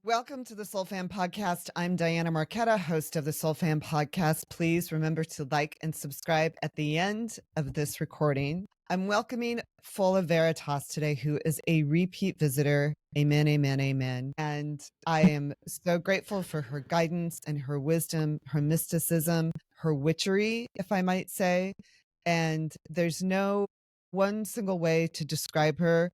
Welcome to the SOULFAM Podcast. I'm Diana Marquetta, host of the SOULFAM Podcast. Please remember to like and subscribe at the end of this recording. I'm welcoming Fola Veritas today, who is a repeat visitor. Amen, amen, amen. And I am so grateful for her guidance and her wisdom, her mysticism, her witchery, if I might say. And there's no one single way to describe her.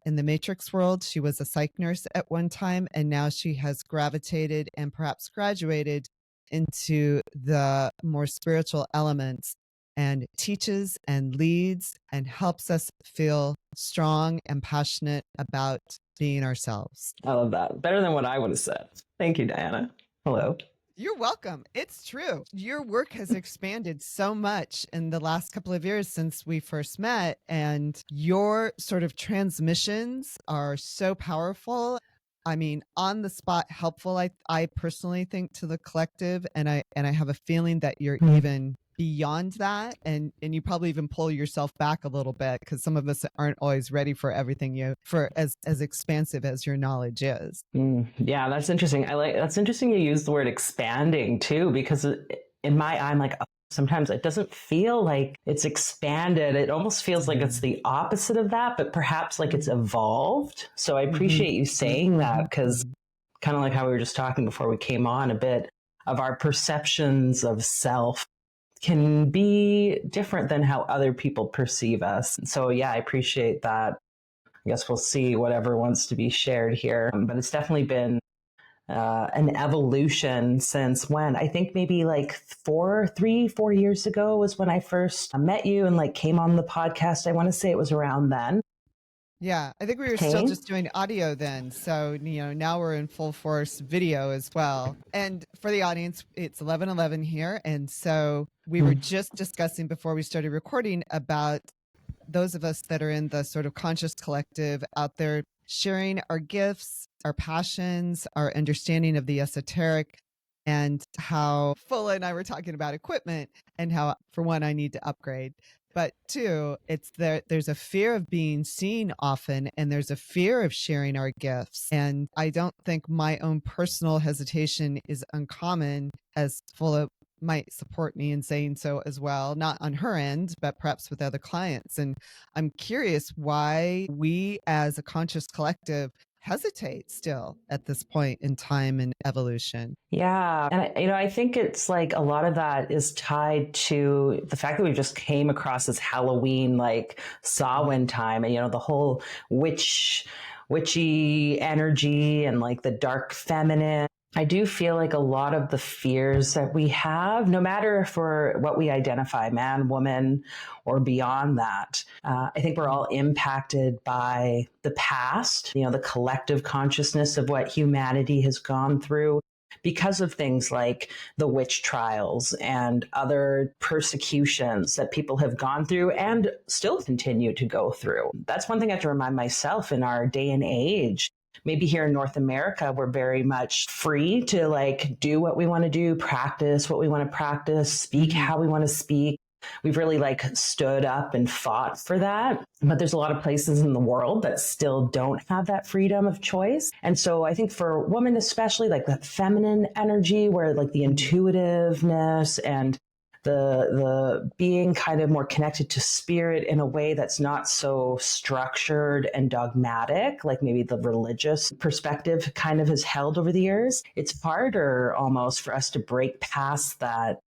In the Matrix world, she was a psych nurse at one time, and now she has gravitated and perhaps graduated into the more spiritual elements and teaches and leads and helps us feel strong and passionate about being ourselves. I love that. Better than what I would have said. Thank you, Diana. Hello. You're welcome. It's true. Your work has expanded so much in the last couple of years since we first met, and your sort of transmissions are so powerful. I mean, on the spot helpful, I personally think, to the collective, and I have a feeling that you're even beyond that, and you probably even pull yourself back a little bit, because some of us aren't always ready for everything for as expansive as your knowledge is. Yeah, that's interesting. That's interesting you use the word expanding too, because in my eye, I'm like, sometimes it doesn't feel like it's expanded. It almost feels like it's the opposite of that, but perhaps like it's evolved. So I appreciate you saying that, because kind of like how we were just talking before we came on, a bit of our perceptions of self can be different than how other people perceive us. So yeah, I appreciate that. I guess we'll see whatever wants to be shared here. But it's definitely been an evolution since when? I think maybe like 4 years ago was when I first met you and like came on the podcast. I want to say it was around then. Yeah, I think we were still just doing audio then. So, now we're in full force video as well. And for the audience, it's 11:11 here. And so we were just discussing before we started recording about those of us that are in the sort of conscious collective out there sharing our gifts, our passions, our understanding of the esoteric, and how Fola and I were talking about equipment and how, for one, I need to upgrade. But two, there's a fear of being seen often, and there's a fear of sharing our gifts. And I don't think my own personal hesitation is uncommon, as Fola might support me in saying so as well, not on her end, but perhaps with other clients. And I'm curious why we as a conscious collective hesitate still at this point in time and evolution. Yeah. And, I think it's like a lot of that is tied to the fact that we just came across this Halloween, like Samhain time, and, the whole witchy energy and like the dark feminine. I do feel like a lot of the fears that we have, no matter for what we identify, man, woman, or beyond that, I think we're all impacted by the past, the collective consciousness of what humanity has gone through because of things like the witch trials and other persecutions that people have gone through and still continue to go through. That's one thing I have to remind myself in our day and age. Maybe here in North America, we're very much free to like do what we want to do, practice what we want to practice, speak how we want to speak. We've really like stood up and fought for that. But there's a lot of places in the world that still don't have that freedom of choice. And so I think for women, especially like that feminine energy where like the intuitiveness and the being kind of more connected to spirit in a way that's not so structured and dogmatic, like maybe the religious perspective kind of has held over the years. It's harder almost for us to break past that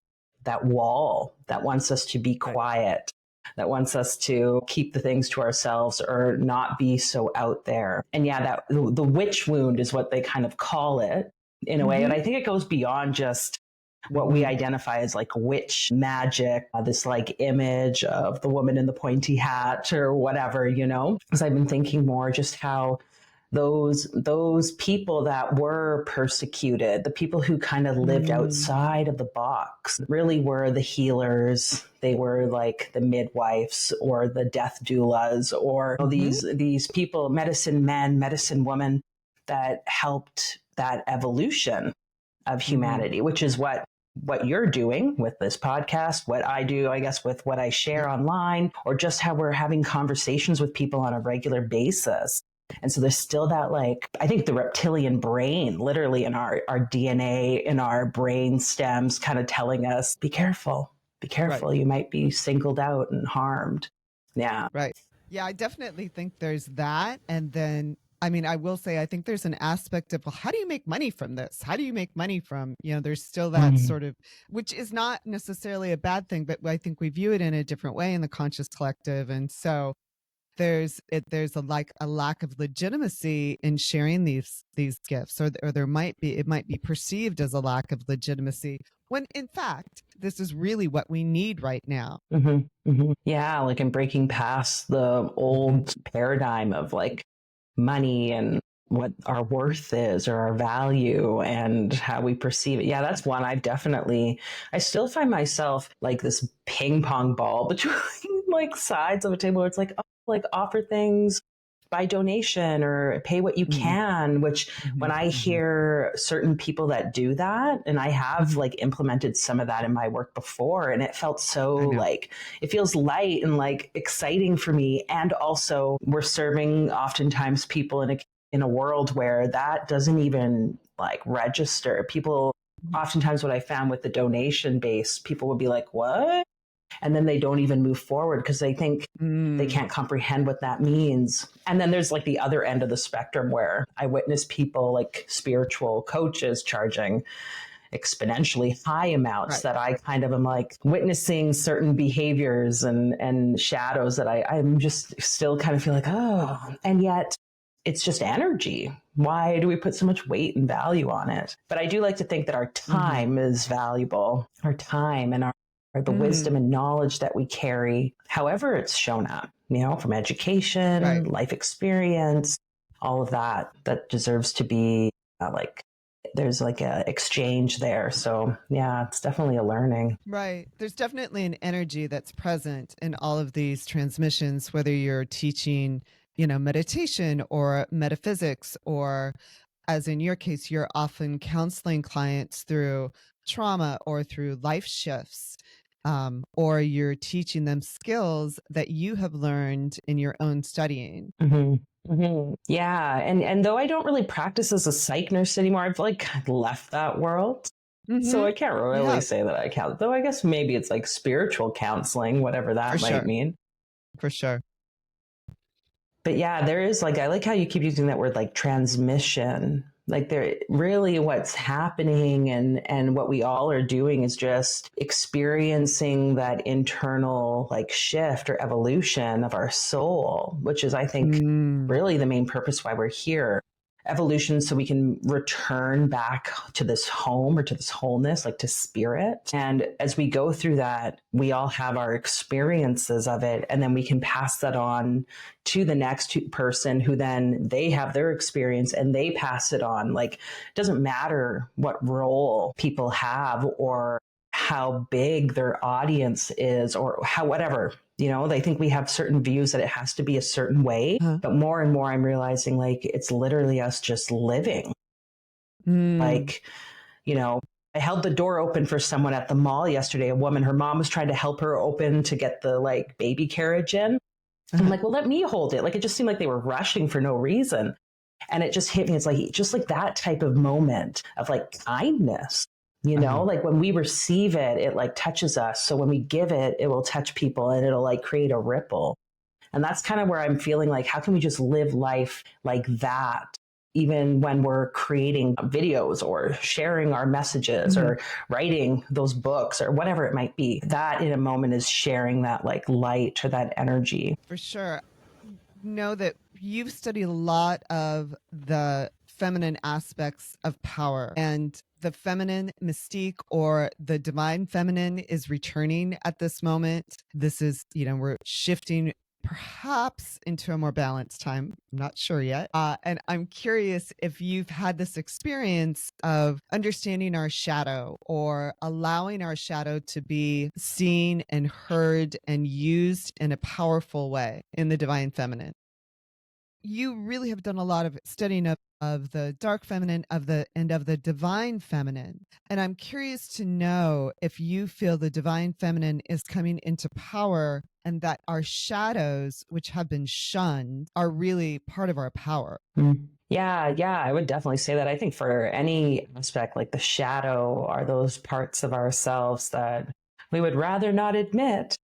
wall that wants us to be quiet, that wants us to keep the things to ourselves or not be so out there. And yeah, that the witch wound is what they kind of call it in a way. And I think it goes beyond just what we identify as like witch magic, this like image of the woman in the pointy hat or whatever, because I've been thinking more just how those people that were persecuted, the people who kind of lived outside of the box, really were the healers. They were like the midwives or the death doulas or these people, medicine men, medicine women, that helped that evolution of humanity, which is what you're doing with this podcast, what I do, I guess, with what I share online, or just how we're having conversations with people on a regular basis. And so there's still that, like, I think the reptilian brain, literally in our DNA, in our brain stems, kind of telling us, be careful, Right. you might be singled out and harmed. Yeah. Right. Yeah, I definitely think there's that. And then, I mean, I will say, I think there's an aspect of, well, how do you make money from this? How do you make money from, there's still that sort of, which is not necessarily a bad thing, but I think we view it in a different way in the conscious collective. And so there's a lack of legitimacy in sharing these gifts, or there might be, it might be perceived as a lack of legitimacy, when in fact this is really what we need right now. Yeah, like in breaking past the old paradigm of like money and what our worth is or our value and how we perceive it. Yeah, that's one I still find myself like this ping pong ball between like sides of a table where it's like, oh, like offer things by donation or pay what you can, which when I hear certain people that do that, and I have like implemented some of that in my work before, and it felt so like, it feels light and like exciting for me. And also we're serving oftentimes people in a world where that doesn't even like register. People, oftentimes what I found with the donation base, people would be like, what? And then they don't even move forward because they think they can't comprehend what that means. And then there's like the other end of the spectrum where I witness people like spiritual coaches charging exponentially high amounts that I kind of am like witnessing certain behaviors and shadows that I'm just still kind of feel like, oh, and yet it's just energy. Why do we put so much weight and value on it? But I do like to think that our time is valuable, our time and the wisdom and knowledge that we carry, however it's shown up, from education, life experience, all of that deserves to be like, there's like a exchange there. So yeah, it's definitely a learning. Right. There's definitely an energy that's present in all of these transmissions, whether you're teaching, meditation or metaphysics, or as in your case, you're often counseling clients through trauma or through life shifts. Or you're teaching them skills that you have learned in your own studying. Yeah. And though I don't really practice as a psych nurse anymore, I've like left that world. So I can't really say that I count, though I guess maybe it's like spiritual counseling, whatever that might mean. For sure. But yeah, there is like, I like how you keep using that word like transmission. Like there really what's happening and what we all are doing is just experiencing that internal like shift or evolution of our soul, which is, I think, really the main purpose why we're here. Evolution so we can return back to this home or to this wholeness, like to spirit. And as we go through that, we all have our experiences of it, and then we can pass that on to the next person who then they have their experience and they pass it on. Like, it doesn't matter what role people have or how big their audience is or how whatever. They think we have certain views that it has to be a certain way. But more and more I'm realizing like it's literally us just living. Like, I held the door open for someone at the mall yesterday, a woman, her mom was trying to help her open to get the like baby carriage in. I'm like, well, let me hold it. Like, it just seemed like they were rushing for no reason. And it just hit me. It's like, just like that type of moment of like kindness. Like when we receive it, it like touches us. So when we give it, it will touch people and it'll like create a ripple. And that's kind of where I'm feeling like, how can we just live life like that? Even when we're creating videos or sharing our messages or writing those books or whatever it might be, that in a moment is sharing that like light or that energy. For sure. Know that you've studied a lot of the feminine aspects of power, and the feminine mystique or the divine feminine is returning at this moment. This is, we're shifting perhaps into a more balanced time. I'm not sure yet. And I'm curious if you've had this experience of understanding our shadow or allowing our shadow to be seen and heard and used in a powerful way in the divine feminine. You really have done a lot of studying of the dark feminine of the divine feminine. And I'm curious to know if you feel the divine feminine is coming into power and that our shadows, which have been shunned, are really part of our power. Yeah, I would definitely say that. I think for any aspect, like the shadow are those parts of ourselves that we would rather not admit,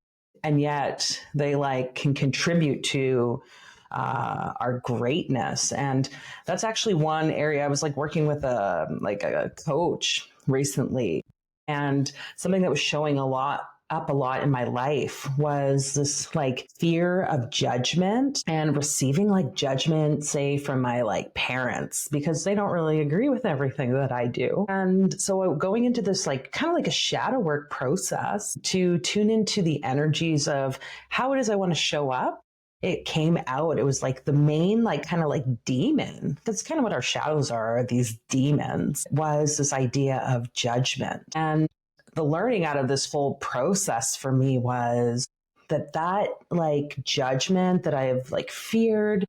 and yet they like can contribute to our greatness. And that's actually one area. I was like working with a coach recently, and something that was showing up a lot in my life was this like fear of judgment and receiving like judgment, say from my like parents, because they don't really agree with everything that I do. And so going into this like kind of like a shadow work process to tune into the energies of how it is I want to show up. It came out. It was like the main, like kind of like demon. That's kind of what our shadows are. These demons was this idea of judgment. And the learning out of this whole process for me was that like judgment that I have like feared,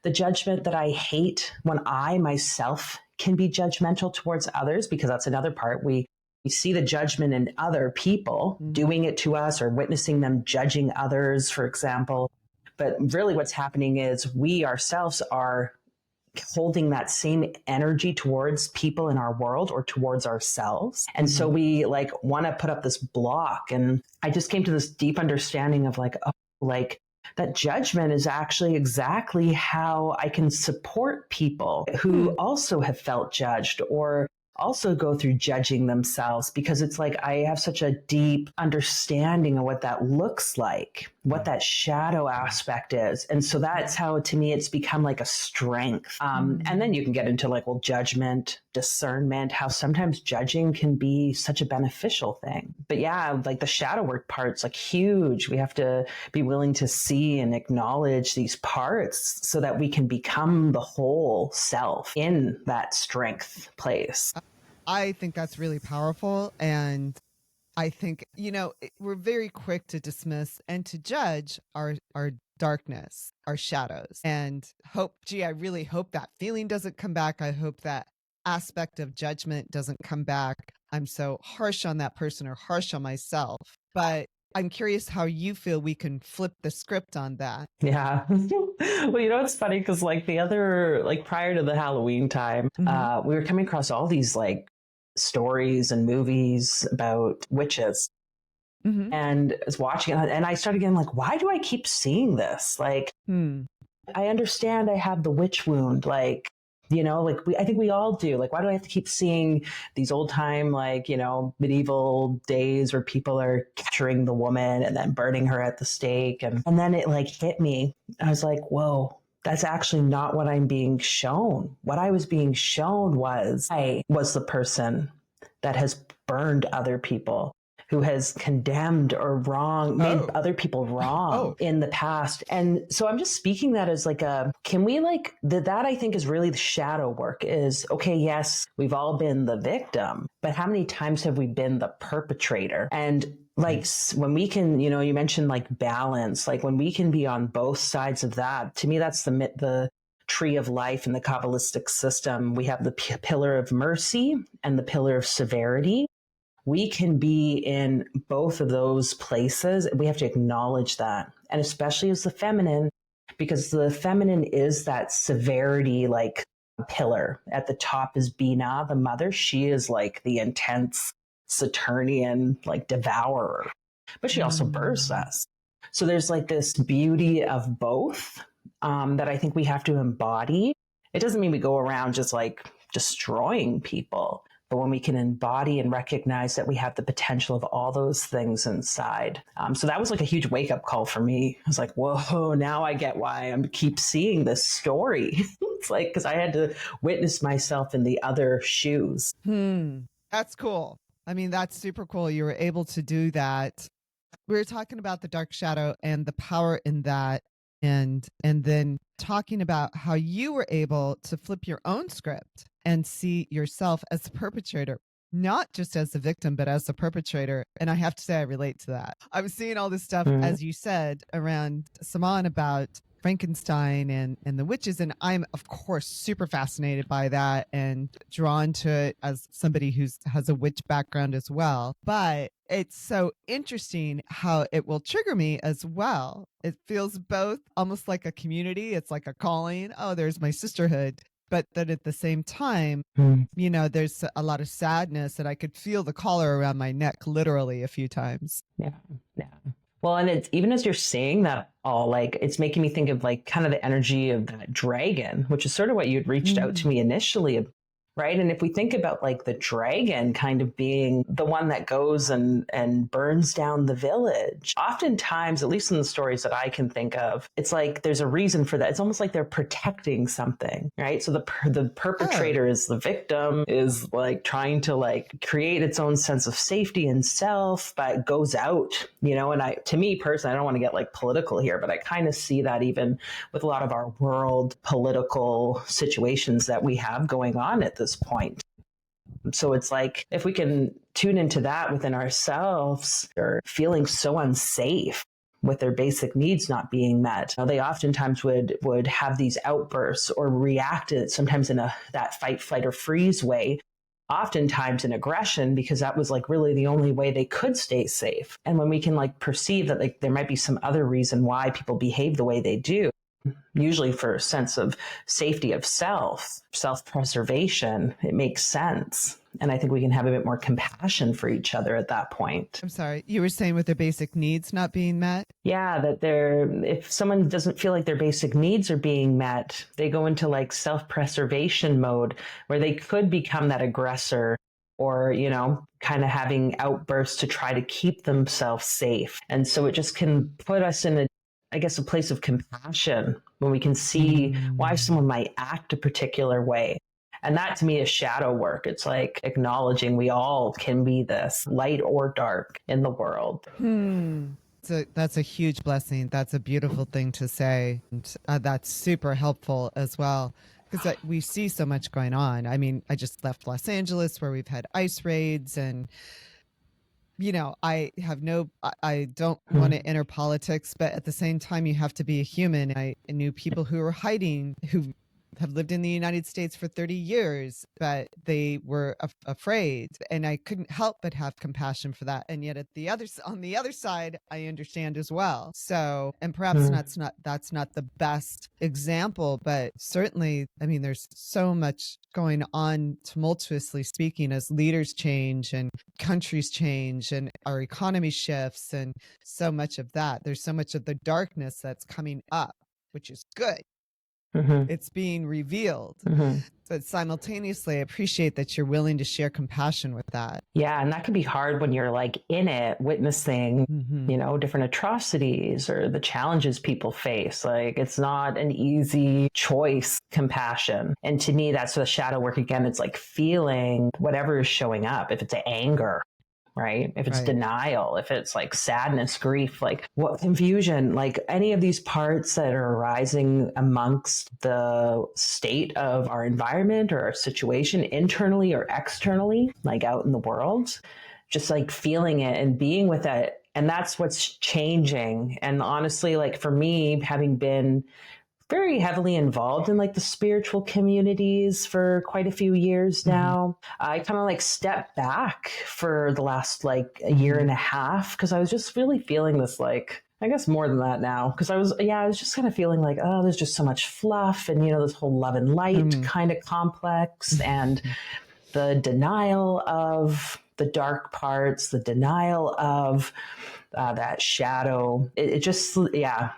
the judgment that I hate when I myself can be judgmental towards others, because that's another part. We see the judgment in other people doing it to us or witnessing them judging others, for example. But really what's happening is we ourselves are holding that same energy towards people in our world or towards ourselves. And so we like want to put up this block. And I just came to this deep understanding of like, oh, like that judgment is actually exactly how I can support people who also have felt judged or also go through judging themselves, because it's like I have such a deep understanding of what that looks like, what that shadow aspect is. And so that's how, to me, it's become like a strength. And then you can get into like, well, judgment, discernment, how sometimes judging can be such a beneficial thing. But yeah, like the shadow work part's like huge. We have to be willing to see and acknowledge these parts so that we can become the whole self in that strength place. I think that's really powerful. And I think, we're very quick to dismiss and to judge our darkness, our shadows, and I really hope that feeling doesn't come back. I hope that aspect of judgment doesn't come back. I'm so harsh on that person or harsh on myself. But I'm curious how you feel we can flip the script on that. Yeah. Well, it's funny because like prior to the Halloween time, we were coming across all these like stories and movies about witches. And I was watching it and I started getting like, why do I keep seeing this? Like, I understand I have the witch wound. Like, I think we all do. Like, why do I have to keep seeing these old time, like, medieval days where people are capturing the woman and then burning her at the stake? And then it like hit me. I was like, whoa, that's actually not what I'm being shown. What I was being shown was I was the person that has burned other people, who has condemned or made other people wrong in the past. And so I'm just speaking that as like can we like, that I think is really the shadow work is, okay, yes, we've all been the victim, but how many times have we been the perpetrator? And like when we can, you mentioned like balance, like when we can be on both sides of that, to me, that's the tree of life in the Kabbalistic system. We have the pillar of mercy and the pillar of severity. We can be in both of those places. We have to acknowledge that. And especially as the feminine, because the feminine is that severity, like pillar. At the top is Bina, the mother. She is like the intense Saturnian, like devourer, but she also births us. So there's like this beauty of both that I think we have to embody. It doesn't mean we go around just like destroying people, but when we can embody and recognize that we have the potential of all those things inside. So that was like a huge wake up call for me. I was like, whoa, now I get why I keep seeing this story. It's like, because I had to witness myself in the other shoes. That's cool. I mean, that's super cool. You were able to do that. We were talking about the dark shadow and the power in that. And then talking about how you were able to flip your own script and see yourself as the perpetrator, not just as the victim, but as the perpetrator. And I have to say, I relate to that. I was seeing all this stuff, as you said, around Saman about Frankenstein and the witches. And I'm, of course, super fascinated by that and drawn to it as somebody who has a witch background as well. But it's so interesting how it will trigger me as well. It feels both almost like a community. It's like a calling. Oh, there's my sisterhood. But that at the same time, there's a lot of sadness, and I could feel the collar around my neck literally a few times. Yeah. Yeah. Well, and it's even as you're saying that all, like, it's making me think of like kind of the energy of that dragon, which is sort of what you'd reached out to me initially. Right. And if we think about like the dragon kind of being the one that goes and burns down the village, oftentimes, at least in the stories that I can think of, it's like there's a reason for that. It's almost like they're protecting something. Right. So the perpetrator is the victim, is like trying to like create its own sense of safety and self, but goes out, and to me personally, I don't want to get like political here, but I kind of see that even with a lot of our world political situations that we have going on at this point. So it's like, if we can tune into that within ourselves, they're feeling so unsafe with their basic needs not being met. They oftentimes would have these outbursts or react sometimes in that fight, flight, or freeze way, oftentimes in aggression, because that was like really the only way they could stay safe. And when we can like perceive that like there might be some other reason why people behave the way they do, usually for a sense of safety of self-preservation, it makes sense. And I think we can have a bit more compassion for each other at that point. I'm sorry, you were saying with their basic needs not being met? Yeah, that if someone doesn't feel like their basic needs are being met, they go into like self-preservation mode where they could become that aggressor or, kind of having outbursts to try to keep themselves safe. And so it just can put us in a place of compassion when we can see why someone might act a particular way. And that to me is shadow work. It's like acknowledging we all can be this, light or dark, in the world. So that's a huge blessing. That's a beautiful thing to say. And that's super helpful as well, because we see so much going on. I mean, I just left Los Angeles where we've had ice raids, and I don't want to enter politics, but at the same time, you have to be a human. I knew people who were hiding, who have lived in the United States for 30 years, but they were afraid, and I couldn't help but have compassion for that. And yet on the other side, I understand as well. So, and perhaps that's not the best example, but certainly, I mean, there's so much going on, tumultuously speaking, as leaders change and countries change and our economy shifts, and so much of that. There's so much of the darkness that's coming up, which is good. It's being revealed. But simultaneously, I appreciate that you're willing to share compassion with that. Yeah, and that can be hard when you're like in it, witnessing, different atrocities or the challenges people face. Like, it's not an easy choice, compassion. And to me, that's the shadow work again. It's like feeling whatever is showing up. If it's anger, right? If it's denial, if it's like sadness, grief, like what confusion, like any of these parts that are arising amongst the state of our environment or our situation, internally or externally, like out in the world, just like feeling it and being with it. And that's what's changing. And honestly, like for me, having been very heavily involved in like the spiritual communities for quite a few years now, I kind of like stepped back for the last like a year and a half, because I was just really feeling this, like, I guess more than that now, because I was just kind of feeling like, oh, there's just so much fluff and, this whole love and light kind of complex, and the denial of the dark parts, the denial of that shadow. It just,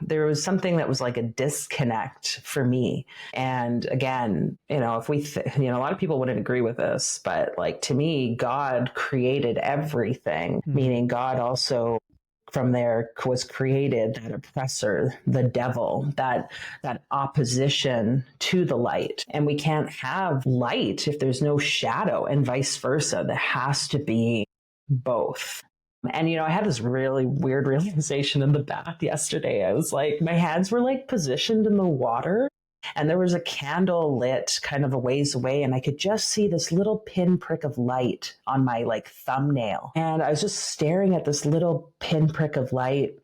there was something that was like a disconnect for me. And again, if we, a lot of people wouldn't agree with this, but like to me, God created everything, meaning God also from there was created that oppressor, the devil, that opposition to the light. And we can't have light if there's no shadow, and vice versa. There has to be both. And, I had this really weird realization in the bath yesterday. I was like, my hands were like positioned in the water, and there was a candle lit kind of a ways away, and I could just see this little pinprick of light on my like thumbnail. And I was just staring at this little pinprick of light.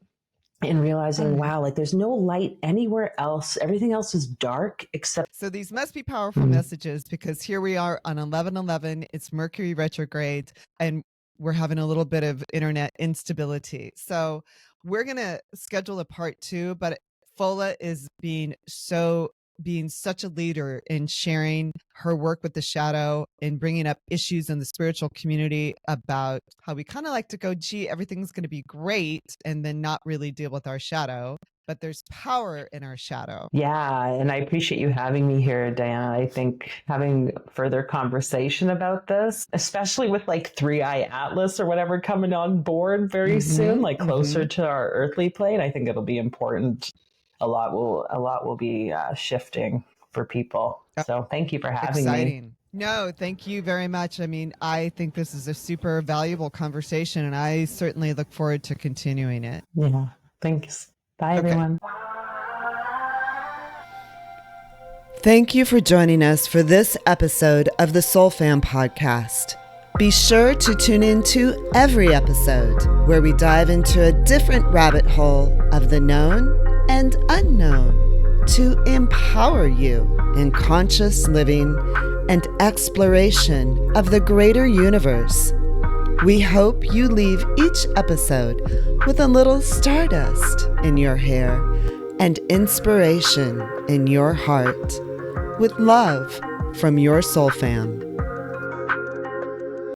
in realizing, wow, like there's no light anywhere else. Everything else is dark except. So these must be powerful messages, because here we are on 11/11. It's Mercury retrograde, and we're having a little bit of internet instability. So we're going to schedule a part 2, but Fola is being such a leader in sharing her work with the shadow and bringing up issues in the spiritual community about how we kind of like to go, gee, everything's going to be great, and then not really deal with our shadow. But there's power in our shadow. Yeah. And I appreciate you having me here, Diana. I think having further conversation about this, especially with like 3i Atlas or whatever coming on board very soon, like closer to our earthly plane, I think it'll be important. A lot will be shifting for people. So thank you for having me. No, thank you very much. I mean, I think this is a super valuable conversation, and I certainly look forward to continuing it. Yeah. Thanks. Bye, everyone. Thank you for joining us for this episode of the SOULFAM Podcast. Be sure to tune in to every episode, where we dive into a different rabbit hole of the known and unknown to empower you in conscious living and exploration of the greater universe. We hope you leave each episode with a little stardust in your hair and inspiration in your heart. With love from your SOULFAM.